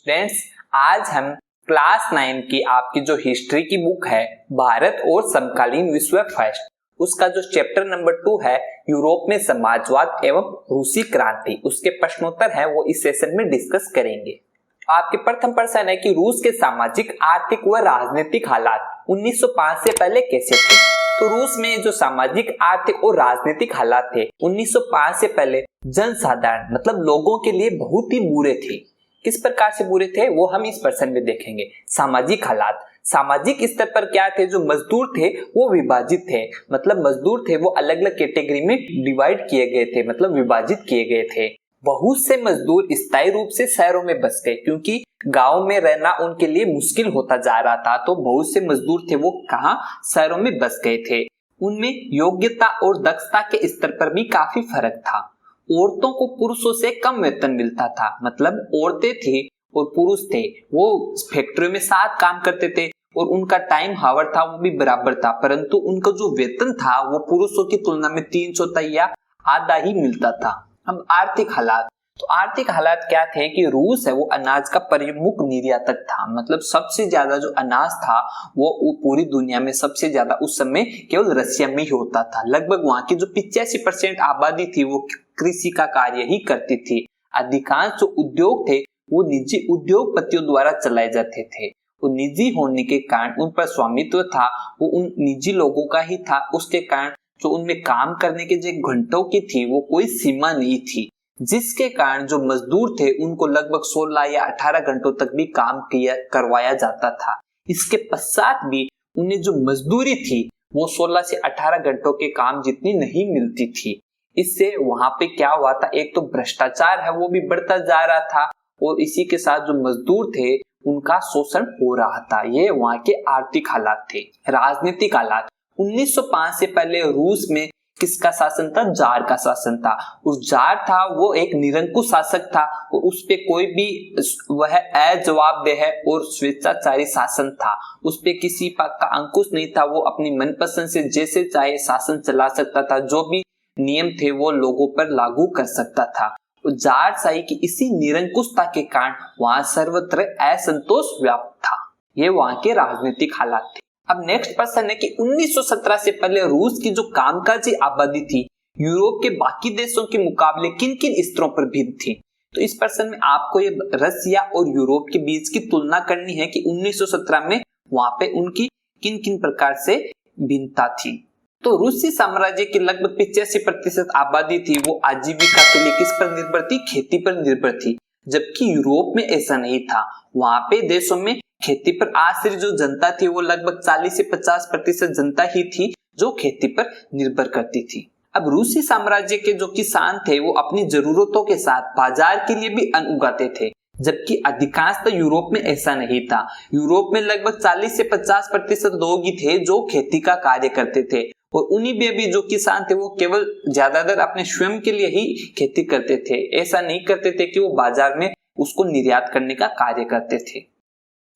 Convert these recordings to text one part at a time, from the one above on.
Friends, आज हम class 9 की आपकी जो हिस्ट्री की बुक है भारत और समकालीन विश्व फर्स्ट, उसका जो चैप्टर नंबर 2 है यूरोप में समाजवाद एवं रूसी क्रांति, उसके प्रश्नोत्तर है वो इस सेशन में डिस्कस करेंगे। आपके प्रथम प्रश्न है कि रूस के सामाजिक, आर्थिक व राजनीतिक हालात 1905 से पहले कैसे थे। तो रूस में जो सामाजिक, आर्थिक और राजनीतिक हालात थे 1905 से पहले जनसाधारण मतलब लोगों के लिए बहुत ही बुरे थे। किस प्रकार से बुरे थे वो हम इस प्रश्न में देखेंगे। सामाजिक हालात, सामाजिक स्तर पर क्या थे, जो मजदूर थे वो विभाजित थे, मतलब मजदूर थे वो अलग अलग कैटेगरी में डिवाइड किए गए थे, मतलब विभाजित किए गए थे। बहुत से मजदूर स्थायी रूप से शहरों में बस गए क्योंकि गांव में रहना उनके लिए मुश्किल होता जा रहा था, तो बहुत से मजदूर थे वो कहां, शहरों में बस गए थे। उनमें योग्यता और दक्षता के स्तर पर भी काफी फर्क था। औरतों को पुरुषों से कम वेतन मिलता था, मतलब औरतें थी और पुरुष थे वो फैक्ट्री में साथ काम करते थे और उनका टाइम हावर था वो भी बराबर था, परंतु उनका जो वेतन था वो पुरुषों की तुलना में 300 या आधा ही मिलता था। अब आर्थिक हालात, तो आर्थिक हालात क्या थे कि रूस है वो अनाज का प्रमुख निर्यातक था, मतलब सबसे ज्यादा जो अनाज था वो पूरी दुनिया में सबसे ज्यादा उस समय केवल रशिया में ही होता था। लगभग वहां की जो 85% आबादी थी वो कृषि का कार्य ही करती थी। अधिकांश जो उद्योग थे वो निजी उद्योगपतियों द्वारा चलाए जाते थे। वो निजी होने के कारण उन पर स्वामित्व था वो उन निजी लोगों का ही था, उसके कारण जो उनमें काम करने के जो घंटों की थी वो कोई सीमा नहीं थी, जिसके कारण जो मजदूर थे उनको लगभग 16 या 18 घंटों तक भी काम करवाया जाता था। इसके पश्चात भी उन्हें जो मजदूरी थी वो 16 से 18 घंटों के काम जितनी नहीं मिलती थी। इससे वहां पे क्या हुआ था, एक तो भ्रष्टाचार है वो भी बढ़ता जा रहा था और इसी के साथ जो मजदूर थे उनका शोषण हो रहा था। ये वहां के आर्थिक हालात थे। राजनीतिक हालात, 1905 से पहले रूस में किसका शासन था, जार का शासन था। उस जार था वो एक निरंकुश शासक था और उस पे कोई भी वह अजवाबदेह और स्वेच्छाचारी शासन था, उस पे किसी का अंकुश नहीं था। वो अपनी मनपसंद से जैसे चाहे शासन चला सकता था, जो भी नियम थे वो लोगों पर लागू कर सकता था। जारशाही की इसी निरंकुशता के कारण वहां सर्वत्र असंतोष व्याप्त था। ये वहां के राजनीतिक हालात थे। अब नेक्स्ट प्रश्न है कि 1917 से पहले रूस की जो कामकाजी आबादी थी यूरोप के बाकी देशों के मुकाबले किन किन स्तरों पर भिन्न थी। तो इस प्रश्न में आपको ये रसिया और यूरोप के बीच की तुलना करनी है कि 1917 में वहां पे उनकी किन किन प्रकार से भिन्नता थी। तो रूसी साम्राज्य की लगभग 85% आबादी थी वो आजीविका के लिए किस पर निर्भर थी, खेती पर निर्भर थी, जबकि यूरोप में ऐसा नहीं था। वहां पे देशों में खेती पर आश्रित जो जनता थी वो लगभग 40 से 50% जनता ही थी जो खेती पर निर्भर करती थी। अब रूसी साम्राज्य के जो किसान थे वो अपनी जरूरतों के साथ बाजार के लिए भी अन्न उगाते थे, जबकि अधिकांशतः यूरोप में ऐसा नहीं था। यूरोप में लगभग 40 से 50% लोग ही थे जो खेती का कार्य करते थे और उन्हीं में भी जो किसान थे वो केवल ज्यादातर अपने स्वयं के लिए ही खेती करते थे, ऐसा नहीं करते थे कि वो बाजार में उसको निर्यात करने का कार्य करते थे।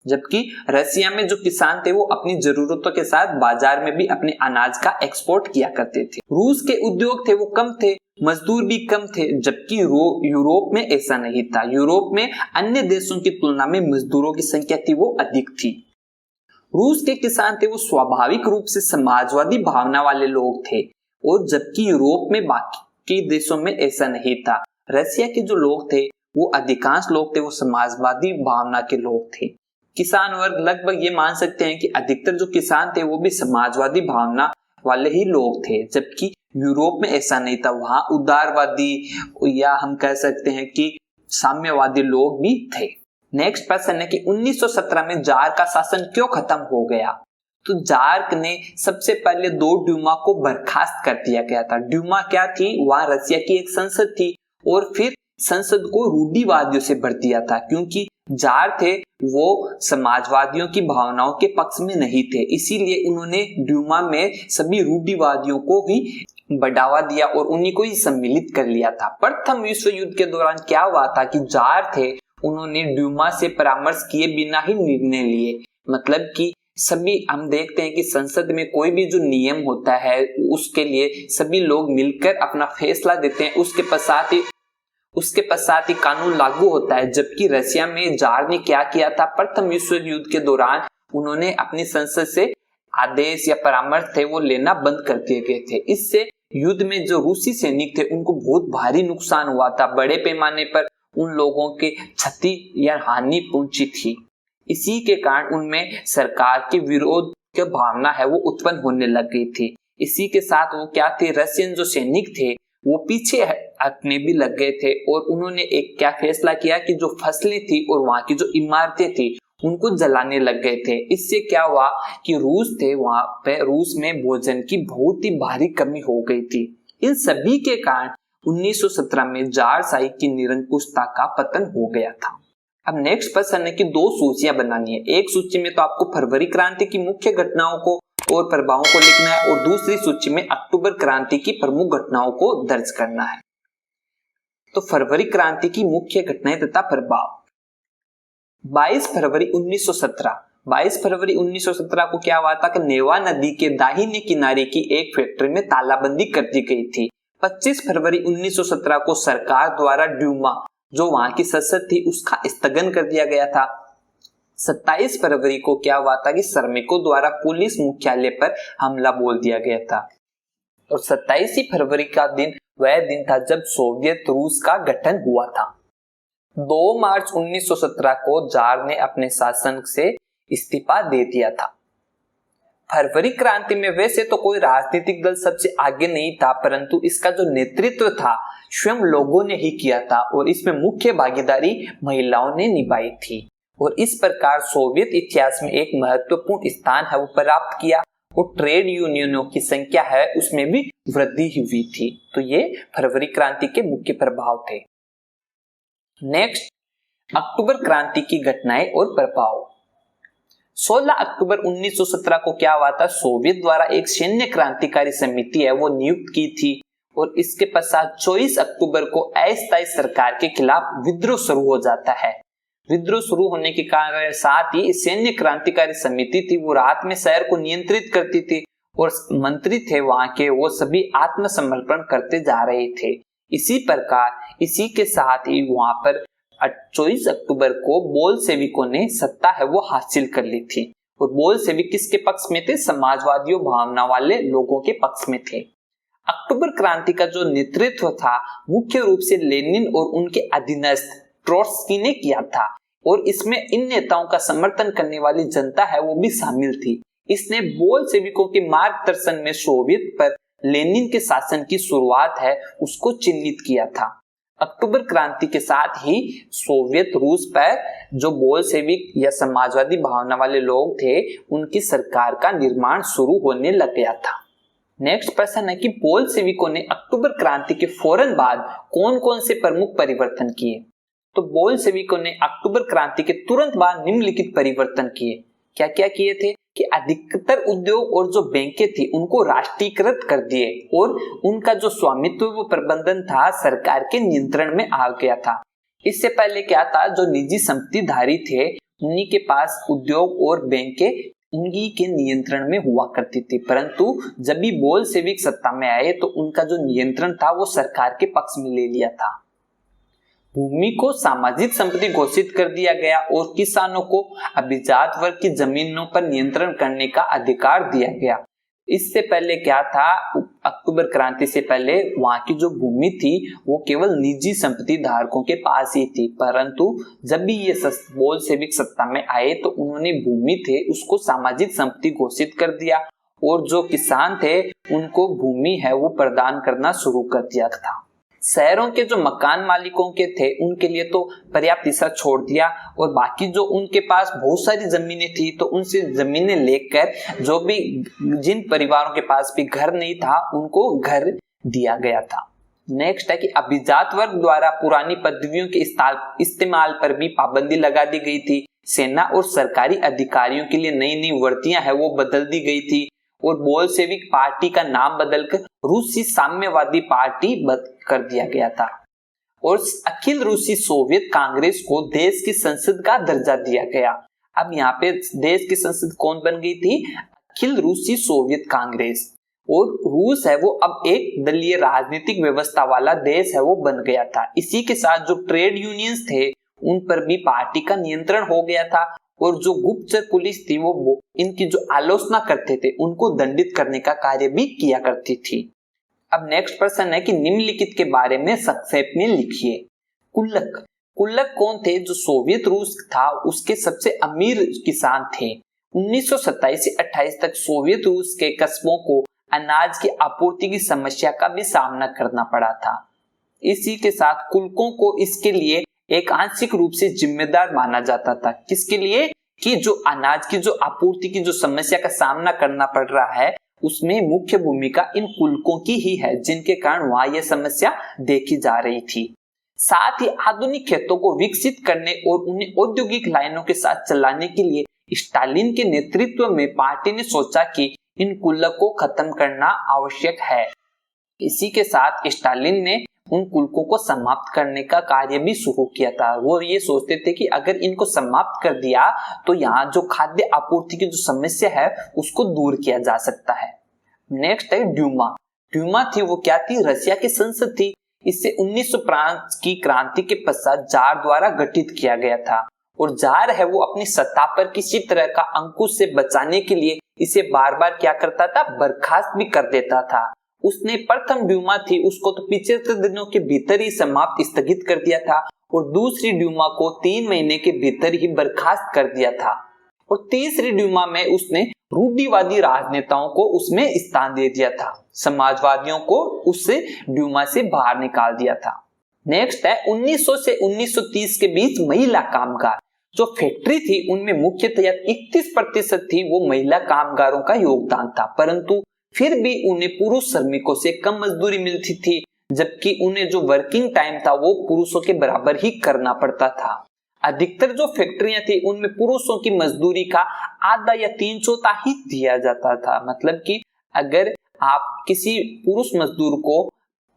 जबकि रसिया में जो किसान थे वो अपनी जरूरतों के साथ बाजार में भी अपने अनाज का एक्सपोर्ट किया करते थे। रूस के उद्योग थे वो कम थे, मजदूर भी कम थे, जबकि यूरोप में ऐसा नहीं था। यूरोप में अन्य देशों की तुलना में मजदूरों की संख्या थी वो अधिक थी। रूस के किसान थे वो स्वाभाविक रूप से समाजवादी भावना वाले लोग थे और जबकि यूरोप में बाकी देशों में ऐसा नहीं था। रसिया के जो लोग थे वो अधिकांश लोग थे वो समाजवादी भावना के लोग थे। किसान वर्ग लगभग ये मान सकते हैं कि अधिकतर जो किसान थे वो भी समाजवादी भावना वाले ही लोग थे, जबकि यूरोप में ऐसा नहीं था। वहां उदारवादी या हम कह सकते हैं कि साम्यवादी लोग भी थे। नेक्स्ट प्रश्न है कि 1917 में जार का शासन क्यों खत्म हो गया। तो जार ने सबसे पहले 2 ड्यूमा को बर्खास्त कर दिया गया था। ड्यूमा क्या थी, वहां रसिया की एक संसद थी और फिर संसद को रूढ़िवादियों से भर दिया था क्योंकि जार थे वो समाजवादियों की भावनाओं के पक्ष में नहीं थे, इसीलिए उन्होंने ड्यूमा में सभी रूढ़िवादियों को ही बढ़ावा दिया और उन्हीं को ही सम्मिलित कर लिया था। प्रथम विश्व युद्ध के दौरान क्या हुआ था कि जार थे उन्होंने ड्यूमा से परामर्श किए बिना ही निर्णय लिए, मतलब कि सभी हम देखते हैं कि संसद में कोई भी जो नियम होता है उसके लिए सभी लोग मिलकर अपना फैसला देते हैं, उसके पश्चात ही उसके पश्चात ही कानून लागू होता है। जबकि रशिया में जार ने क्या किया था, प्रथम विश्व युद्ध के दौरान उन्होंने अपनी संसद से आदेश या परामर्श थे वो लेना बंद कर दिए गए थे। इससे युद्ध में जो रूसी सैनिक थे उनको बहुत भारी नुकसान हुआ था, बड़े पैमाने पर उन लोगों के क्षति या हानि पहुंची थी। इसी के कारण उनमें सरकार के विरोध की भावना है वो उत्पन्न होने लग गई थी। इसी के साथ वो क्या थे, रशियन जो सैनिक थे वो पीछे हटने भी लग गए थे और उन्होंने एक क्या फैसला किया कि जो फसलें थी और वहां की जो इमारतें थी उनको जलाने लग गए थे। इससे क्या हुआ कि रूस थे वहां पे रूस में भोजन की बहुत ही भारी कमी हो गई थी। इन सभी के कारण 1917 में जारशाही की निरंकुशता का पतन हो गया था। अब नेक्स्ट प्रश्न है कि दो सूचियां बनानी है। एक सूची में तो आपको फरवरी क्रांति की मुख्य घटनाओं को और प्रभावों को लिखना है और दूसरी सूची में अक्टूबर क्रांति की प्रमुख घटनाओं को दर्ज करना है। तो फरवरी क्रांति की मुख्य घटनाएं तथा प्रभाव। 22 फरवरी 1917 को क्या हुआ था कि नेवा नदी के दाहिने किनारे की एक फैक्ट्री में तालाबंदी कर दी गई थी। 25 फरवरी 1917 को सरकार द्वारा ड्यूमा जो वहां की संसद थी उसका स्थगन कर दिया गया था। 27 फरवरी को क्या हुआ था कि श्रमिकों द्वारा पुलिस मुख्यालय पर हमला बोल दिया गया था। और 27 फरवरी का दिन वह दिन था जब सोवियत रूस का गठन हुआ था। 2 मार्च 1917 को जार ने अपने शासन से इस्तीफा दे दिया था। फरवरी क्रांति में वैसे तो कोई राजनीतिक दल सबसे आगे नहीं था, परंतु इसका जो नेतृत्व था स्वयं लोगों ने ही किया था और इसमें मुख्य भागीदारी महिलाओं ने निभाई थी। और इस प्रकार सोवियत इतिहास में एक महत्वपूर्ण स्थान है वो प्राप्त किया और ट्रेड यूनियनों की संख्या है उसमें भी वृद्धि हुई थी। तो ये फरवरी क्रांति के मुख्य प्रभाव थे। नेक्स्ट, अक्टूबर क्रांति की घटनाएं और प्रभाव। 16 अक्टूबर 1917 को क्या हुआ था, सोवियत द्वारा एक सैन्य क्रांतिकारी समिति है वो नियुक्त की थी और इसके पश्चात 24 अक्टूबर को अस्थायी सरकार के खिलाफ विद्रोह शुरू हो जाता है। विद्रोह शुरू होने के कारण साथ ही सैन्य क्रांतिकारी समिति थी वो रात में शहर को नियंत्रित करती थी और मंत्री थे वहां के वो सभी आत्मसमर्पण करते जा रहे थे। इसी प्रकार इसी के साथ ही वहां पर 24 अक्टूबर को बोल्शेविकों ने सत्ता है वो हासिल कर ली थी। और बोल्शेविक किसके पक्ष में थे, समाजवादियों भावना वाले लोगों के पक्ष में थे। अक्टूबर क्रांति का जो नेतृत्व था मुख्य रूप से लेनिन और उनके अधीनस्थ ट्रोट्स्की ने किया था और इसमें इन नेताओं का समर्थन करने वाली जनता है वो भी शामिल थी। इसने बोल्शेविकों के मार्गदर्शन में सोवियत पर लेनिन के शासन की शुरुआत है उसको चिन्हित किया था। अक्टूबर क्रांति के साथ ही सोवियत रूस पर जो बोल्शेविक या समाजवादी भावना वाले लोग थे उनकी सरकार का निर्माण शुरू होने लग गया था। नेक्स्ट प्रश्न है कि बोल्शेविकों ने अक्टूबर क्रांति के फौरन बाद कौन कौन से प्रमुख परिवर्तन किए। तो बोल्शेविकों ने अक्टूबर क्रांति के तुरंत बाद निम्नलिखित परिवर्तन किए। क्या क्या किए थे कि अधिकतर उद्योग और जो बैंकें थी उनको राष्ट्रीयकृत कर दिए और उनका जो स्वामित्व व प्रबंधन था सरकार के नियंत्रण में आ गया था। इससे पहले क्या था, जो निजी संपत्तिधारी थे उन्हीं के पास उद्योग और बैंकें उन्हीं के नियंत्रण में हुआ करती थी, परंतु जब भी बोल्शेविक सत्ता में आए तो उनका जो नियंत्रण था वो सरकार के पक्ष में ले लिया था। भूमि को सामाजिक संपत्ति घोषित कर दिया गया और किसानों को अभिजात वर्ग की जमीनों पर नियंत्रण करने का अधिकार दिया गया। इससे पहले क्या था, अक्टूबर क्रांति से पहले वहां की जो भूमि थी वो केवल निजी संपत्ति धारकों के पास ही थी, परंतु जब भी ये बोल्शेविक सत्ता में आए तो उन्होंने भूमि थे उसको सामाजिक संपत्ति घोषित कर दिया और जो किसान थे उनको भूमि है वो प्रदान करना शुरू कर दिया था। शहरों के जो मकान मालिकों के थे उनके लिए तो पर्याप्त हिस्सा छोड़ दिया और बाकी जो उनके पास बहुत सारी जमीनें थी तो उनसे जमीनें लेकर जो भी जिन परिवारों के पास भी घर नहीं था उनको घर दिया गया था। नेक्स्ट है कि अभिजात वर्ग द्वारा पुरानी पदवियों के इस्तेमाल पर भी पाबंदी लगा दी गई थी। सेना और सरकारी अधिकारियों के लिए नई नई वर्दियां है वो बदल दी गई थी और बोल्शेविक पार्टी का नाम बदलकर रूसी साम्यवादी पार्टी कर दिया गया था और अखिल रूसी सोवियत कांग्रेस को देश की संसद का दर्जा दिया गया। अब यहाँ पे देश की संसद कौन बन गई थी, अखिल रूसी सोवियत कांग्रेस। और रूस है वो अब एक दलीय राजनीतिक व्यवस्था वाला देश है वो बन गया था। इसी के साथ जो ट्रेड यूनियंस थे उन पर भी पार्टी का नियंत्रण हो गया था और जो गुप्तचर पुलिस थी वो इनकी जो आलोचना करते थे उनको दंडित करने का कार्य भी किया करती थी। अब नेक्स्ट प्रश्न है कि निम्नलिखित के बारे में संक्षेप में लिखिए। कुल्लक। कुल्लक कौन थे? जो सोवियत रूस था उसके सबसे अमीर किसान थे। 1927 से 28 तक सोवियत रूस के कस्बों को अनाज की आपूर्ति की समस्या का भी सामना करना पड़ा था। इसी के साथ कुल्कों को इसके लिए एक आंशिक रूप से जिम्मेदार माना जाता था। किसके लिए? कि जो अनाज की जो आपूर्ति की जो समस्या का सामना करना पड़ रहा है उसमें मुख्य भूमिका इन कुल्कों की ही है, जिनके कारण वहां यह समस्या देखी जा रही थी। साथ ही आधुनिक खेतों को विकसित करने और उन्हें औद्योगिक लाइनों के साथ चलाने के लिए स्टालिन के नेतृत्व में पार्टी ने सोचा कि इन कुल्कों को खत्म करना आवश्यक है। इसी के साथ स्टालिन ने उन कुल्कों को समाप्त करने का कार्य भी शुरू किया था। वो ये सोचते थे कि अगर इनको समाप्त कर दिया तो यहाँ जो खाद्य आपूर्ति की जो समस्या है उसको दूर किया जा सकता है। नेक्स्ट है ड्यूमा। ड्यूमा थी वो क्या थी? रशिया की संसद थी। इसे 1905 की क्रांति के पश्चात जार द्वारा गठित किया गया था और जार है वो अपनी सत्ता पर किसी तरह का अंकुश से बचाने के लिए इसे बार बार क्या करता था? बर्खास्त भी कर देता था। उसने प्रथम ड्यूमा थी उसको तो 75 दिनों के भीतर ही समाप्त स्थगित कर दिया था और दूसरी ड्यूमा को 3 महीने के भीतर ही बर्खास्त कर दिया था और तीसरी ड्यूमा में उसने रूढ़िवादी राजनेताओं को उसमें स्थान दे दिया था। समाजवादियों को उससे ड्यूमा से बाहर निकाल दिया था। नेक्स्ट है 1900 से 1930 के बीच महिला कामगार। जो फैक्ट्री थी उनमें मुख्यतया 31% थी वो महिला कामगारों का योगदान था, परंतु फिर भी उन्हें पुरुष श्रमिकों से कम मजदूरी मिलती थी, जबकि उन्हें जो वर्किंग टाइम था वो पुरुषों के बराबर ही करना पड़ता था। अधिकतर जो फैक्ट्रियां थी उनमें पुरुषों की मजदूरी का आधा या 3/4 ही दिया जाता था। मतलब कि अगर आप किसी पुरुष मजदूर को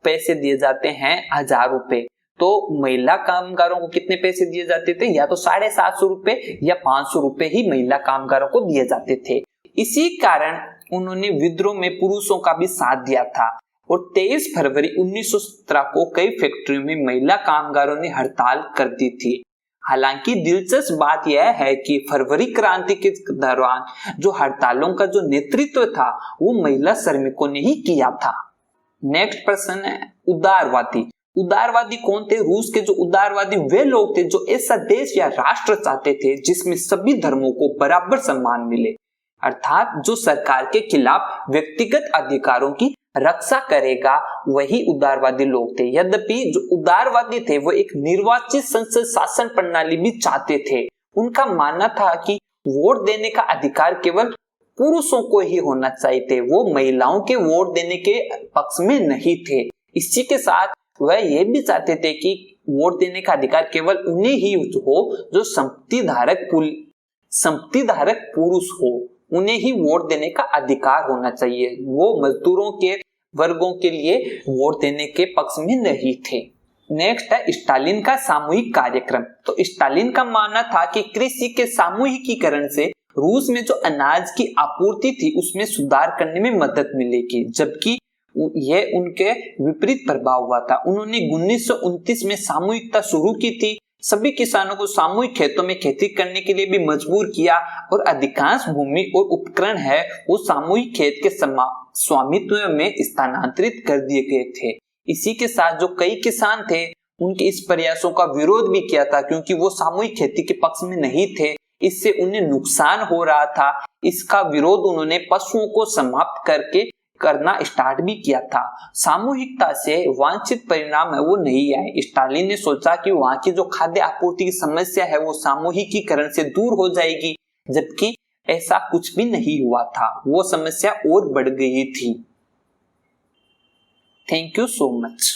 पैसे दिए जाते हैं 1000 रुपए तो महिला कामगारों को कितने पैसे दिए जाते थे? या तो 750 रुपए या 500 रुपए ही महिला कामगारों को दिए जाते थे। इसी कारण उन्होंने विद्रोह में पुरुषों का भी साथ दिया था और 23 फरवरी 1917 को कई फैक्ट्रियों में महिला कामगारों ने हड़ताल कर दी थी। हालांकि दिलचस्प बात यह है कि फरवरी क्रांति के दौरान जो हड़तालों का जो नेतृत्व था वो महिला श्रमिकों ने ही किया था। नेक्स्ट प्रश्न है उदारवादी। उदारवादी कौन थे? रूस के जो उदारवादी वे लोग थे जो ऐसा देश या राष्ट्र चाहते थे जिसमें सभी धर्मों को बराबर सम्मान मिले, अर्थात जो सरकार के खिलाफ व्यक्तिगत अधिकारों की रक्षा करेगा, वही उदारवादी लोग थे। यद्यपि जो उदारवादी थे वो एक निर्वाचित संसद शासन प्रणाली भी चाहते थे। उनका मानना था कि वोट देने का अधिकार केवल पुरुषों को ही होना चाहिए, वो महिलाओं के वोट देने के पक्ष में नहीं थे। इसी के साथ वह ये भी चाहते थे कि वोट देने का अधिकार केवल उन्हें ही हो जो संपत्ति धारक पुरुष हो, उन्हें ही वोट देने का अधिकार होना चाहिए। वो मजदूरों के वर्गों के लिए वोट देने के पक्ष में नहीं थे। नेक्स्ट है स्टालिन का सामूहिक कार्यक्रम। तो स्टालिन का मानना था कि कृषि के सामूहिकीकरण से रूस में जो अनाज की आपूर्ति थी उसमें सुधार करने में मदद मिलेगी, जबकि यह उनके विपरीत प्रभाव हुआ था। उन्होंने 1929 में सामूहिकता शुरू की थी, सभी किसानों को सामूहिक खेतों में खेती करने के लिए भी मजबूर किया और अधिकांश भूमि और उपकरण है वो सामूहिक खेत के स्वामित्व में स्थानांतरित कर दिए गए थे। इसी के साथ जो कई किसान थे उनके इस प्रयासों का विरोध भी किया था, क्योंकि वो सामूहिक खेती के पक्ष में नहीं थे, इससे उन्हें नुकसान हो रहा था। इसका विरोध उन्होंने पशुओं को समाप्त करना स्टार्ट भी किया था। सामूहिकता से वांछित परिणाम है वो नहीं आए। स्टालिन ने सोचा कि वहां की जो खाद्य आपूर्ति की समस्या है वो सामूहिकीकरण से दूर हो जाएगी, जबकि ऐसा कुछ भी नहीं हुआ था, वो समस्या और बढ़ गई थी। Thank you so much.